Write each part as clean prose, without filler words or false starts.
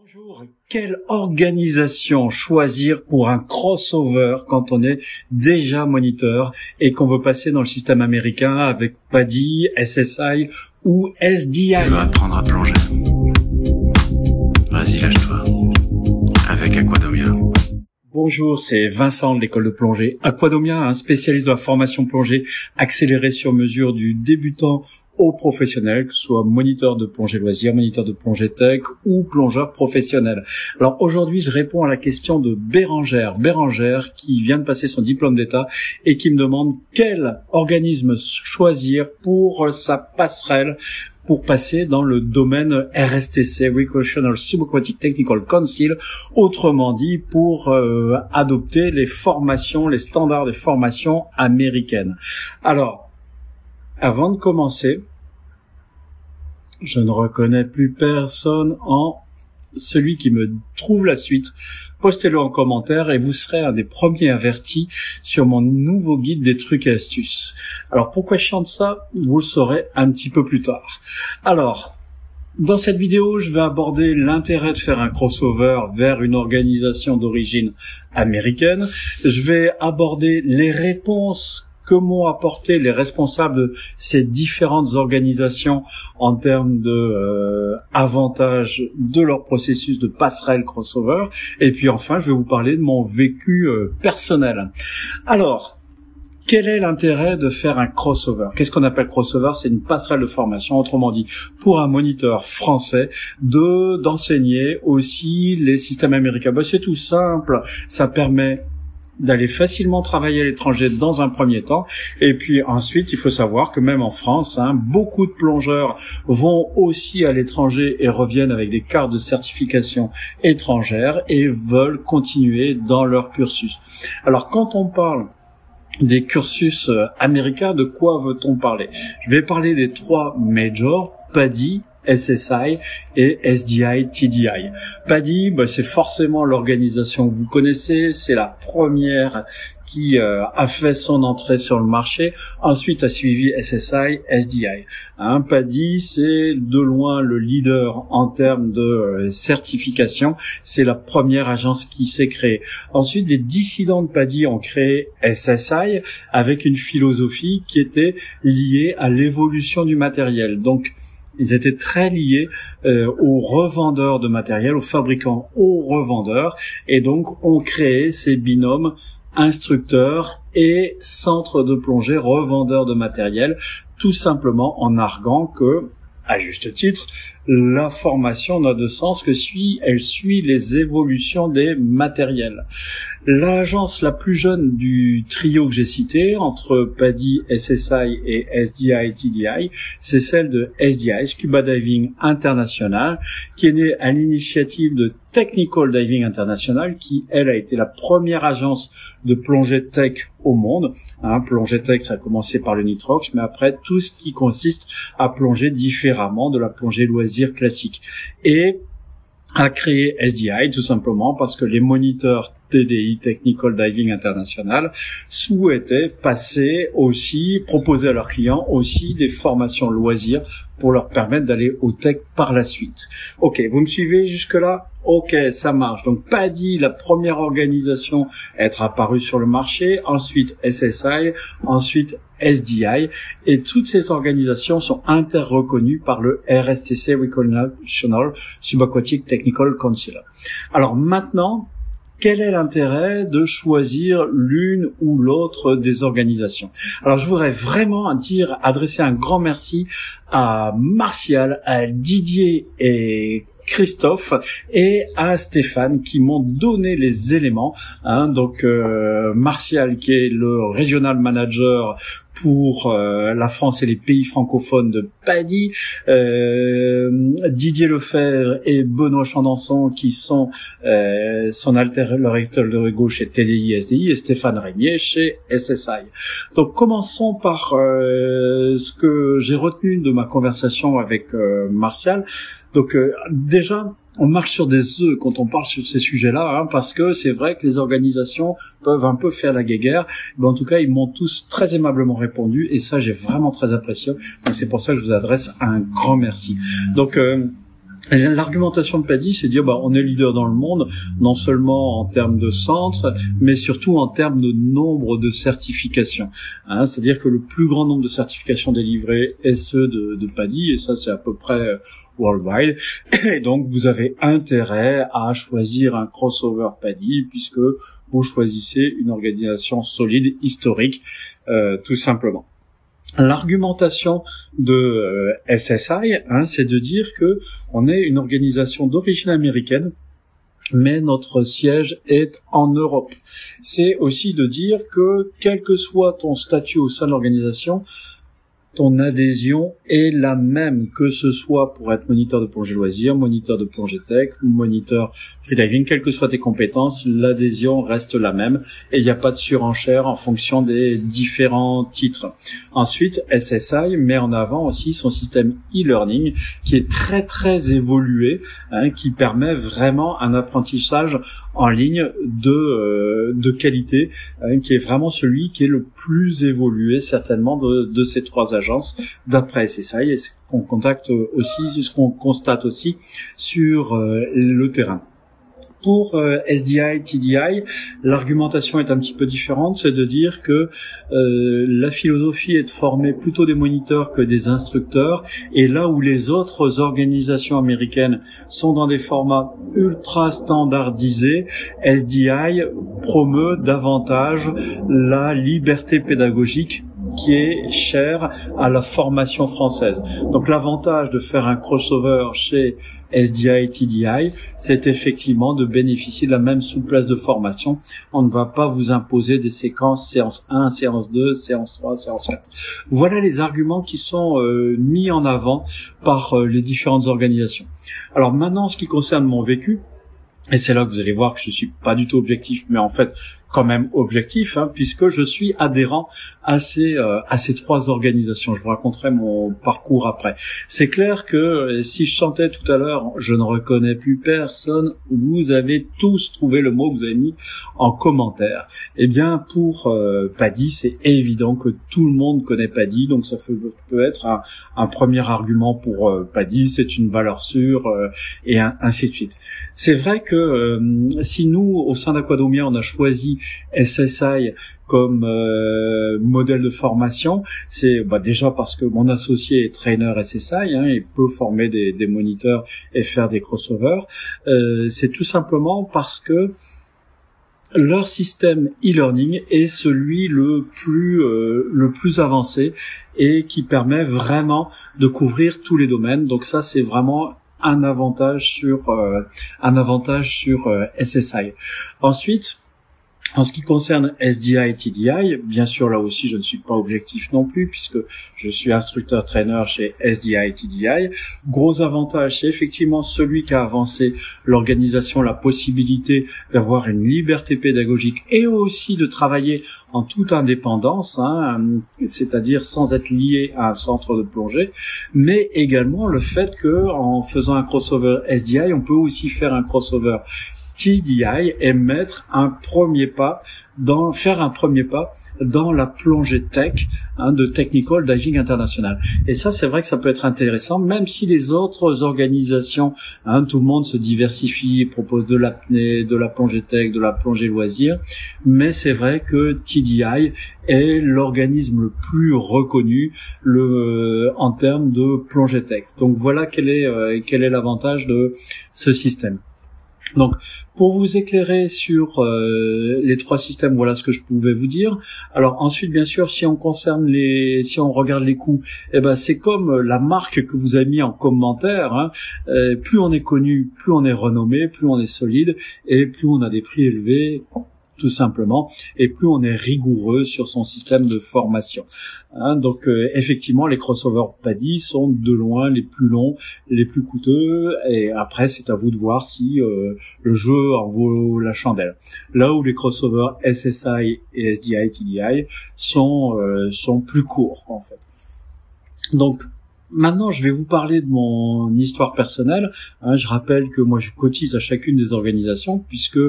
Bonjour, quelle organisation choisir pour un crossover quand on est déjà moniteur et qu'on veut passer dans le système américain avec PADI, SSI ou SDI? Je veux apprendre à plonger. Vas-y, lâche-toi. Avec Aquadomia. Bonjour, c'est Vincent de l'école de plongée Aquadomia, un spécialiste de la formation plongée accélérée sur mesure du débutant au professionnel, que ce soit moniteur de plongée loisir, moniteur de plongée tech ou plongeur professionnel. Alors aujourd'hui, je réponds à la question de Bérangère qui vient de passer son diplôme d'État et qui me demande quel organisme choisir pour sa passerelle pour passer dans le domaine RSTC, Recreational Subaquatic Technical Council, autrement dit pour adopter les formations, les standards des formations américaines. Alors, avant de commencer, je ne reconnais plus personne en celui qui me trouve la suite. Postez-le en commentaire et vous serez un des premiers avertis sur mon nouveau guide des trucs et astuces. Alors pourquoi je chante ça? Vous le saurez un petit peu plus tard. Alors, dans cette vidéo, je vais aborder l'intérêt de faire un crossover vers une organisation d'origine américaine. Je vais aborder les réponses que m'ont apporté les responsables de ces différentes organisations en termes de avantages de leur processus de passerelle crossover. Et puis enfin, je vais vous parler de mon vécu personnel. Alors, quel est l'intérêt de faire un crossover? Qu'est-ce qu'on appelle crossover? C'est une passerelle de formation, autrement dit, pour un moniteur français d'enseigner aussi les systèmes américains. C'est tout simple, ça permet d'aller facilement travailler à l'étranger dans un premier temps. Et puis ensuite, il faut savoir que même en France, beaucoup de plongeurs vont aussi à l'étranger et reviennent avec des cartes de certification étrangères et veulent continuer dans leur cursus. Alors quand on parle des cursus américains, de quoi veut-on parler? Je vais parler des trois majors, PADI, SSI et SDI, TDI. PADI, c'est forcément l'organisation que vous connaissez, c'est la première qui a fait son entrée sur le marché. Ensuite a suivi SSI, SDI. PADI, c'est de loin le leader en termes de certification. C'est la première agence qui s'est créée. Ensuite, des dissidents de PADI ont créé SSI avec une philosophie qui était liée à l'évolution du matériel. Donc, ils étaient très liés aux revendeurs de matériel, aux fabricants, aux revendeurs, et donc ont créé ces binômes instructeurs et centres de plongée revendeurs de matériel, tout simplement en arguant que, à juste titre, la formation n'a de sens que elle suit les évolutions des matériels. L'agence la plus jeune du trio que j'ai cité, entre PADI, SSI et SDI, TDI, c'est celle de SDI, Scuba Diving International, qui est née à l'initiative de Technical Diving International, qui, elle, a été la première agence de plongée tech au monde. Plongée tech, ça a commencé par le nitrox, mais après, tout ce qui consiste à plonger différemment de la plongée loisir classique. Et a créé SDI tout simplement parce que les moniteurs TDI, Technical Diving International, souhaitaient proposer à leurs clients aussi des formations loisirs pour leur permettre d'aller au tech par la suite. Ok, vous me suivez jusque-là? Ok, ça marche. Donc PADI, la première organisation à être apparue sur le marché, ensuite SSI, ensuite SDI, et toutes ces organisations sont interreconnues par le RSTC, Recreational Subaquatic Technical Council. Alors maintenant, quel est l'intérêt de choisir l'une ou l'autre des organisations? Alors, je voudrais vraiment adresser un grand merci à Martial, à Didier et Christophe et à Stéphane qui m'ont donné les éléments. Donc Martial qui est le regional manager pour la France et les pays francophones de PADI, Didier Lefebvre et Benoît Chandanson qui sont son interlocuteur de gauche chez TDI, SDI, et Stéphane Régnier chez SSI. Donc commençons par ce que j'ai retenu de ma conversation avec Martial. Donc déjà, on marche sur des œufs quand on parle sur ces sujets-là, parce que c'est vrai que les organisations peuvent un peu faire la guéguerre. Mais en tout cas, ils m'ont tous très aimablement répondu et ça, j'ai vraiment très apprécié. Donc c'est pour ça que je vous adresse un grand merci. Donc L'argumentation de PADI, c'est de dire on est leader dans le monde, non seulement en termes de centres, mais surtout en termes de nombre de certifications. C'est-à-dire que le plus grand nombre de certifications délivrées est ceux de PADI, et ça c'est à peu près worldwide. Et donc vous avez intérêt à choisir un crossover PADI, puisque vous choisissez une organisation solide, historique, tout simplement. L'argumentation de SSI, c'est de dire que on est une organisation d'origine américaine, mais notre siège est en Europe. C'est aussi de dire que quel que soit ton statut au sein de l'organisation, ton adhésion est la même, que ce soit pour être moniteur de plongée loisir, moniteur de plongée tech, moniteur freediving, quelles que soient tes compétences, l'adhésion reste la même et il n'y a pas de surenchère en fonction des différents titres. Ensuite, SSI met en avant aussi son système e-learning qui est très très évolué, qui permet vraiment un apprentissage en ligne de qualité, qui est vraiment celui qui est le plus évolué certainement de ces trois agences d'après SSI, et ce qu'on constate aussi sur le terrain. Pour SDI, TDI, l'argumentation est un petit peu différente, c'est de dire que la philosophie est de former plutôt des moniteurs que des instructeurs, et là où les autres organisations américaines sont dans des formats ultra standardisés, SDI promeut davantage la liberté pédagogique qui est chère à la formation française. Donc l'avantage de faire un crossover chez SDI, TDI, c'est effectivement de bénéficier de la même souplesse de formation. On ne va pas vous imposer des séquences séance 1, séance 2, séance 3, séance 4. Voilà les arguments qui sont mis en avant par les différentes organisations. Alors maintenant, en ce qui concerne mon vécu, et c'est là que vous allez voir que je suis pas du tout objectif, mais en fait quand même objectif, puisque je suis adhérent à ces trois organisations. Je vous raconterai mon parcours après. C'est clair que si je chantais tout à l'heure, je ne reconnais plus personne, vous avez tous trouvé le mot que vous avez mis en commentaire. Eh bien, pour PADI, c'est évident que tout le monde connaît PADI, donc ça peut être un premier argument pour PADI, c'est une valeur sûre, et ainsi de suite. C'est vrai que si nous, au sein d'Aquadomia, on a choisi SSI comme modèle de formation, c'est déjà parce que mon associé est trainer SSI, il peut former des moniteurs et faire des crossovers. C'est tout simplement parce que leur système e-learning est celui le plus avancé et qui permet vraiment de couvrir tous les domaines. Donc ça, c'est vraiment un avantage sur SSI. Ensuite, en ce qui concerne SDI, TDI, bien sûr, là aussi, je ne suis pas objectif non plus, puisque je suis instructeur-trainer chez SDI, TDI. Gros avantage, c'est effectivement celui qui a avancé l'organisation, la possibilité d'avoir une liberté pédagogique et aussi de travailler en toute indépendance, c'est-à-dire sans être lié à un centre de plongée, mais également le fait que, en faisant un crossover SDI, on peut aussi faire un crossover TDI et faire un premier pas dans la plongée tech de Technical Diving International. Et ça, c'est vrai que ça peut être intéressant, même si les autres organisations, tout le monde se diversifie, propose de l'apnée, de la plongée tech, de la plongée loisir, mais c'est vrai que TDI est l'organisme le plus reconnu en termes de plongée tech. Donc voilà quel est l'avantage de ce système. Donc, pour vous éclairer sur les trois systèmes, voilà ce que je pouvais vous dire. Alors ensuite, bien sûr, si on regarde les coûts, c'est comme la marque que vous avez mis en commentaire. Plus on est connu, plus on est renommé, plus on est solide, et plus on a des prix élevés, tout simplement, et plus on est rigoureux sur son système de formation. Donc effectivement, les crossovers PADI sont de loin les plus longs, les plus coûteux, et après c'est à vous de voir si le jeu en vaut la chandelle. Là où les crossovers SSI et SDI, TDI sont plus courts en fait. Donc maintenant, je vais vous parler de mon histoire personnelle. Je rappelle que moi, je cotise à chacune des organisations puisque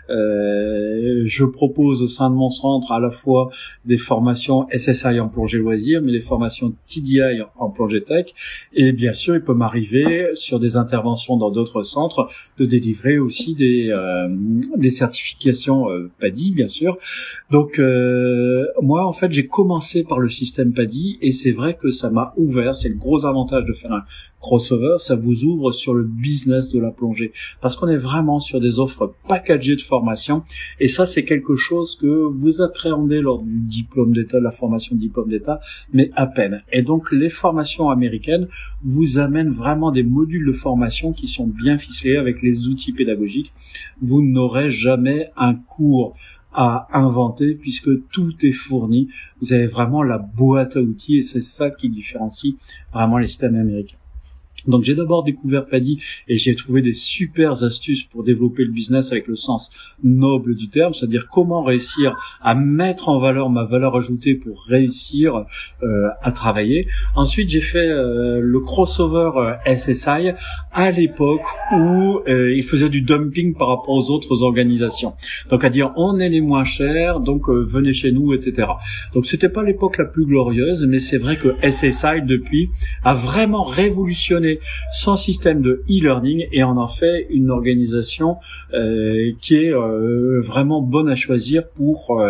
je propose au sein de mon centre à la fois des formations SSI en plongée loisir, mais des formations TDI en plongée tech. Et bien sûr, il peut m'arriver sur des interventions dans d'autres centres de délivrer aussi des certifications PADI, bien sûr. Donc, moi, en fait, j'ai commencé par le système PADI et c'est vrai que ça m'a ouvert. C'est le gros avantage de faire un crossover, ça vous ouvre sur le business de la plongée parce qu'on est vraiment sur des offres packagées de formation et ça c'est quelque chose que vous appréhendez lors du diplôme d'état, la formation de diplôme d'état, mais à peine. Et donc les formations américaines vous amènent vraiment des modules de formation qui sont bien ficelés avec les outils pédagogiques. Vous n'aurez jamais un cours à inventer puisque tout est fourni. Vous avez vraiment la boîte à outils et c'est ça qui différencie vraiment les systèmes américains. Donc j'ai d'abord découvert PADI et j'ai trouvé des super astuces pour développer le business avec le sens noble du terme, c'est-à-dire comment réussir à mettre en valeur ma valeur ajoutée pour réussir à travailler. Ensuite j'ai fait le crossover SSI à l'époque où il faisait du dumping par rapport aux autres organisations. Donc à dire on est les moins chers, donc venez chez nous, etc. Donc c'était pas l'époque la plus glorieuse, mais c'est vrai que SSI depuis a vraiment révolutionné son système de e-learning et on en fait une organisation qui est vraiment bonne à choisir pour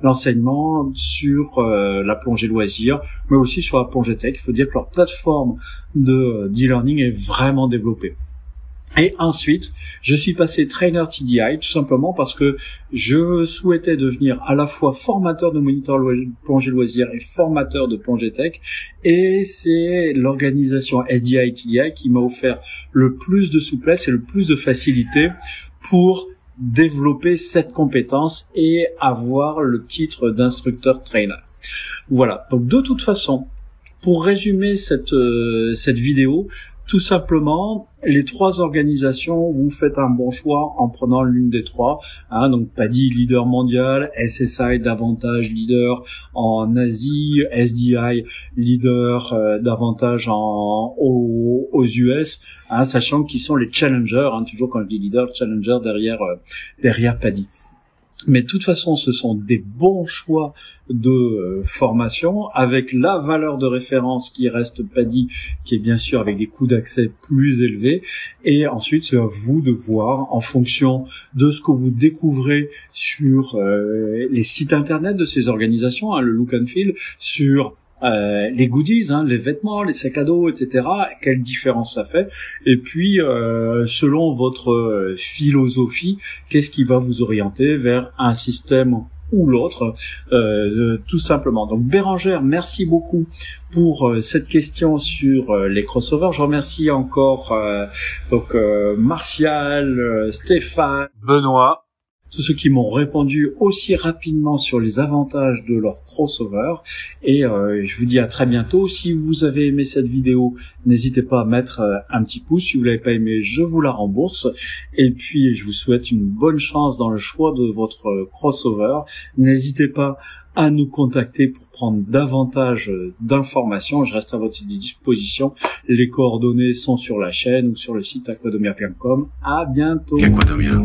l'enseignement sur la plongée loisir, mais aussi sur la plongée tech. Il faut dire que leur plateforme d'e-learning est vraiment développée. Et ensuite, je suis passé trainer TDI tout simplement parce que je souhaitais devenir à la fois formateur de moniteur plongée loisir et formateur de plongée tech. Et c'est l'organisation SDI TDI qui m'a offert le plus de souplesse et le plus de facilité pour développer cette compétence et avoir le titre d'instructeur trainer. Voilà. Donc de toute façon, pour résumer cette vidéo, tout simplement, les trois organisations, vous faites un bon choix en prenant l'une des trois. Donc PADI leader mondial, SSI davantage leader en Asie, SDI leader davantage aux US, sachant qu'ils sont les challengers. Toujours quand je dis leader, challenger derrière PADI. Mais de toute façon, ce sont des bons choix de formation avec la valeur de référence qui reste PADI, qui est bien sûr avec des coûts d'accès plus élevés. Et ensuite, c'est à vous de voir en fonction de ce que vous découvrez sur les sites internet de ces organisations, le look and feel, sur les goodies, les vêtements, les sacs à dos, etc. Quelle différence ça fait? Et puis, selon votre philosophie, qu'est-ce qui va vous orienter vers un système ou l'autre, tout simplement. Donc Bérangère, merci beaucoup pour cette question sur les crossovers. Je remercie encore Martial, Stéphane, Benoît, tous ceux qui m'ont répondu aussi rapidement sur les avantages de leur crossover. Et je vous dis à très bientôt. Si vous avez aimé cette vidéo, n'hésitez pas à mettre un petit pouce. Si vous l'avez pas aimé, je vous la rembourse. Et puis, je vous souhaite une bonne chance dans le choix de votre crossover. N'hésitez pas à nous contacter pour prendre davantage d'informations. Je reste à votre disposition. Les coordonnées sont sur la chaîne ou sur le site aquadomia.com. À bientôt. Aquadomia.